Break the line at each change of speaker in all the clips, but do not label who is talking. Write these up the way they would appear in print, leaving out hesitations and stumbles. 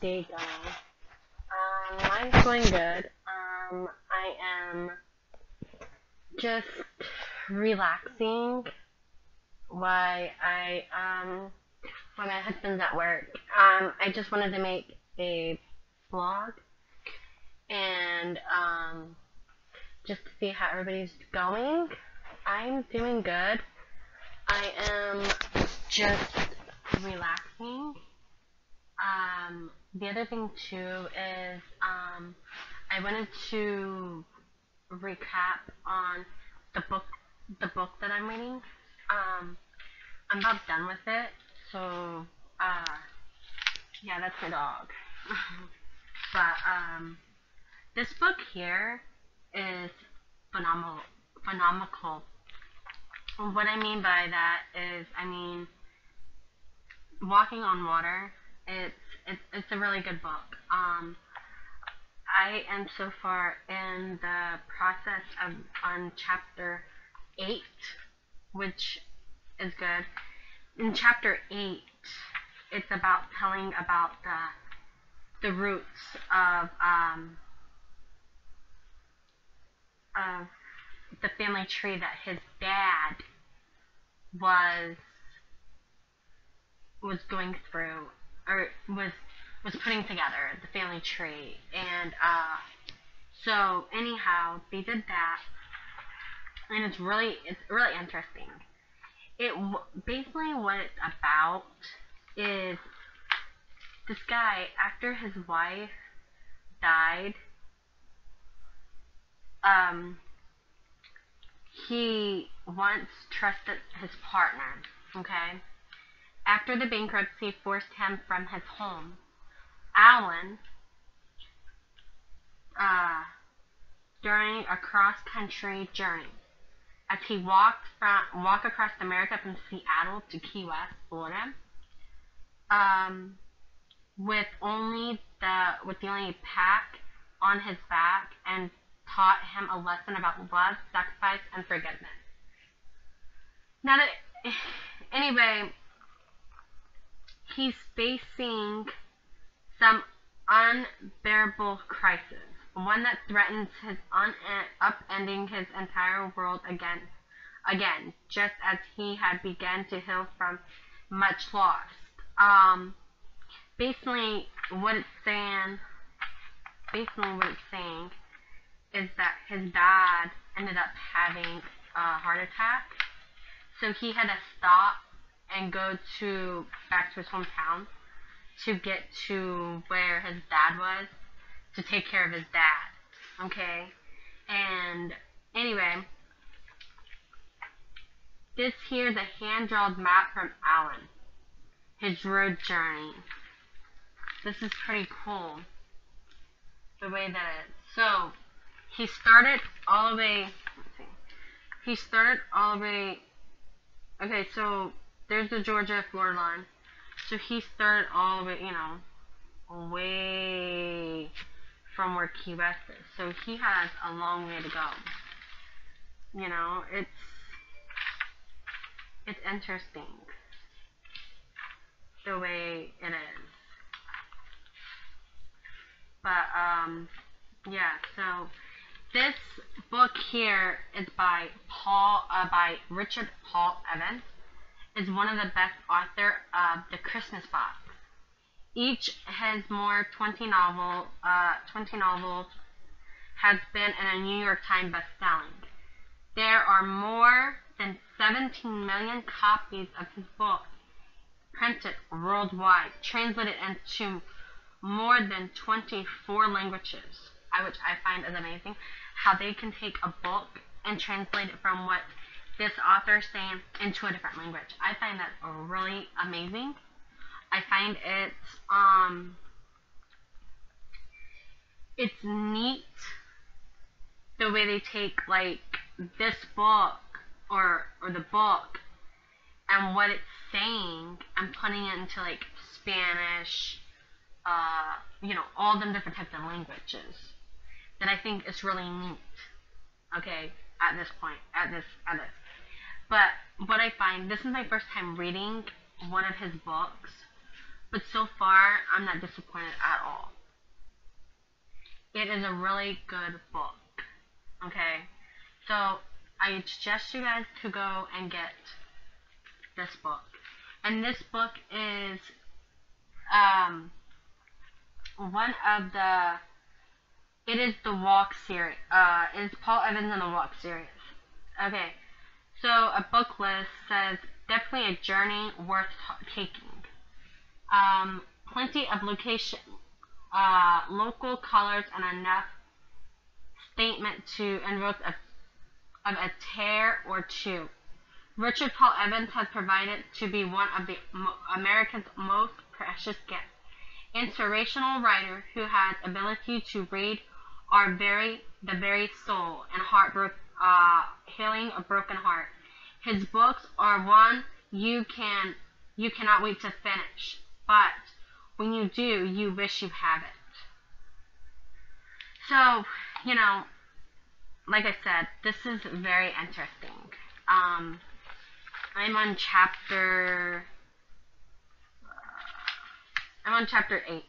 day going? Mine's going good. I am just relaxing while while my husband's at work. I just wanted to make a vlog and just to see how everybody's going. I'm doing good. I am just relaxing. The other thing too is I wanted to recap on the book that I'm reading. I'm about done with it, so yeah, that's my dog. But this book here is phenomenal. What I mean by that is, I mean, Walking on Water. It's a really good book. I am so far in the process of on chapter 8, which is good. In chapter 8, it's about telling about the roots of the family tree that his dad was going through, or was putting together, the family tree. And so anyhow, they did that, and it's really interesting. Basically what it's about is this guy, after his wife died, he once trusted his partner, okay? After the bankruptcy forced him from his home, Alan, during a cross-country journey, as he walked across America from Seattle to Key West, Florida, with the only pack on his back, and taught him a lesson about love, sacrifice, and forgiveness. Now that, anyway, he's facing some unbearable crisis, one that threatens his upending his entire world again, just as he had begun to heal from much loss. Basically what it's saying is that his dad ended up having a heart attack, so he had to stop and go back to his hometown to get to where his dad was, to take care of his dad, okay? And anyway, this here is a hand-drawn map from Alan, his road journey. This is pretty cool, the way that it is. So, he started all the way, okay, so there's the Georgia-Florida line. So he started all the way, way from where Key West is. So he has a long way to go. It's interesting the way it is. But yeah, so this book here is by Richard Paul Evans. Is one of the best author of the Christmas box. Each has more 20 novels has been in a New York Times bestselling. There are more than 17 million copies of his book printed worldwide, translated into more than 24 languages, which I find is amazing. How they can take a book and translate it from what this author is saying into a different language. I find that really amazing. I find it's neat the way they take like this book or the book and what it's saying and putting it into like Spanish, all them different types of languages. That I think is really neat. Okay, at this point. But what I find, this is my first time reading one of his books, but so far I'm not disappointed at all. It is a really good book. Okay, so I suggest you guys to go and get this book. And this book is one of the, it is the Walk series. It's Paul Evans in the Walk series. Okay, so a book list says definitely a journey worth taking. Plenty of location, local colors, and enough statement to invoke of a tear or two. Richard Paul Evans has provided to be one of the Americans' most precious gifts. Inspirational writer who has ability to read the very soul and healing a broken heart. His books are one you cannot wait to finish, but when you do, you wish you have it. So, like I said, this is very interesting. I'm on chapter 8.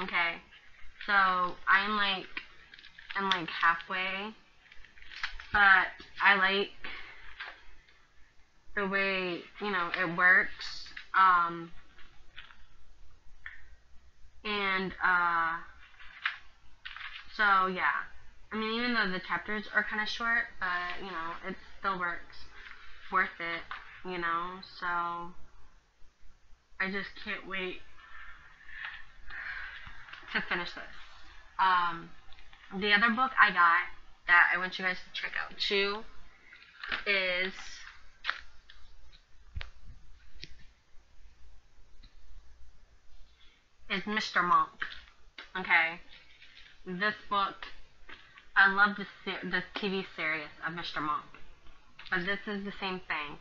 Okay, so I'm like halfway, but I like the way it works. So yeah, I mean, even though the chapters are kind of short, but it still works, worth it, so I just can't wait to finish this. The other book I got that I want you guys to check out too is Mr. Monk. Okay, this book, I love the TV series of Mr. Monk, but this is the same thing.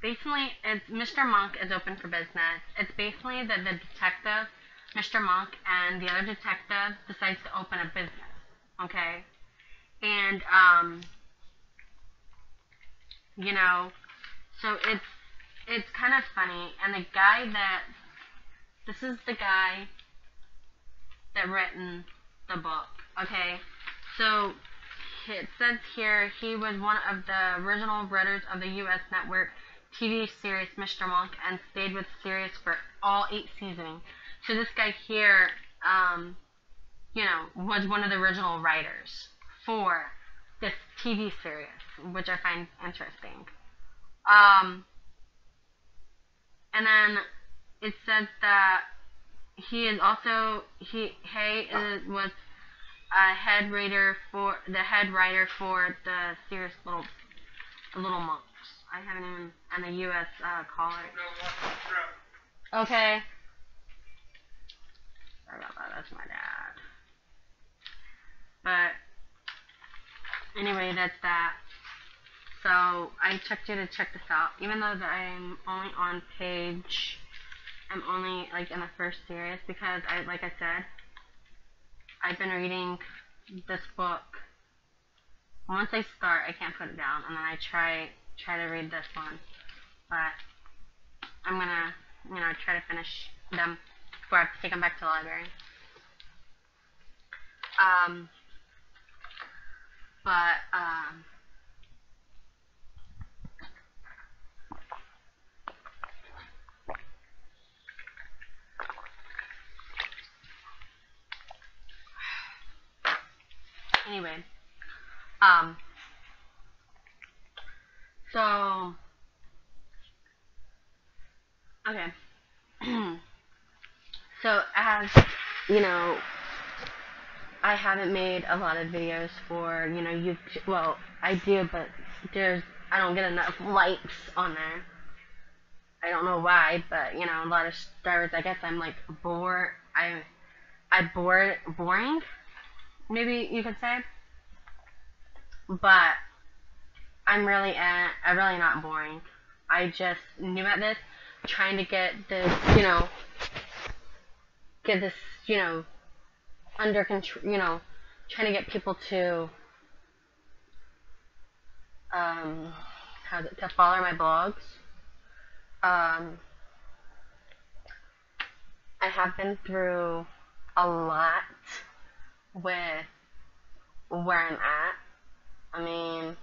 Basically, it's Mr. Monk is open for business. It's basically that the detective, Mr. Monk, and the other detective decides to open a business. Okay, and so it's kind of funny. And this is the guy that written the book. Okay, so it says here he was one of the original writers of the U.S. network TV series Mr. Monk and stayed with the series for all 8 seasons. So this guy here, was one of the original writers for this TV series, which I find interesting. And then it says that he is also was a head writer for the series Little Monks. I haven't even, and the U.S. caller. Okay. Sorry about that. That's my dad. But anyway, that's that. So I checked you to check this out, even though that I'm only in the first series, because like I said, I've been reading this book. Once I start, I can't put it down, and then I try to read this one. But I'm gonna, try to finish them before I have to take them back to the library. Anyway, so, okay, so as, I haven't made a lot of videos for, YouTube, well, I do, but I don't get enough likes on there. I don't know why, but, a lot of subscribers, I guess I'm, bored, boring, maybe you could say, but I'm really not boring. I just new at this, trying to get this, under control, trying to get people to, to follow my blogs. I have been through a lot with where I'm at. I mean,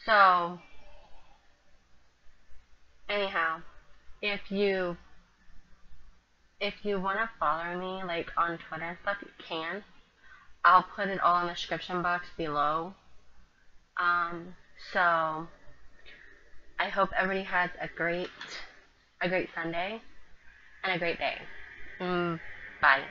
so anyhow, if you want to follow me like on Twitter and stuff, you can. I'll put it all in the description box below. So I hope everybody has a great Sunday and a great day. Bye.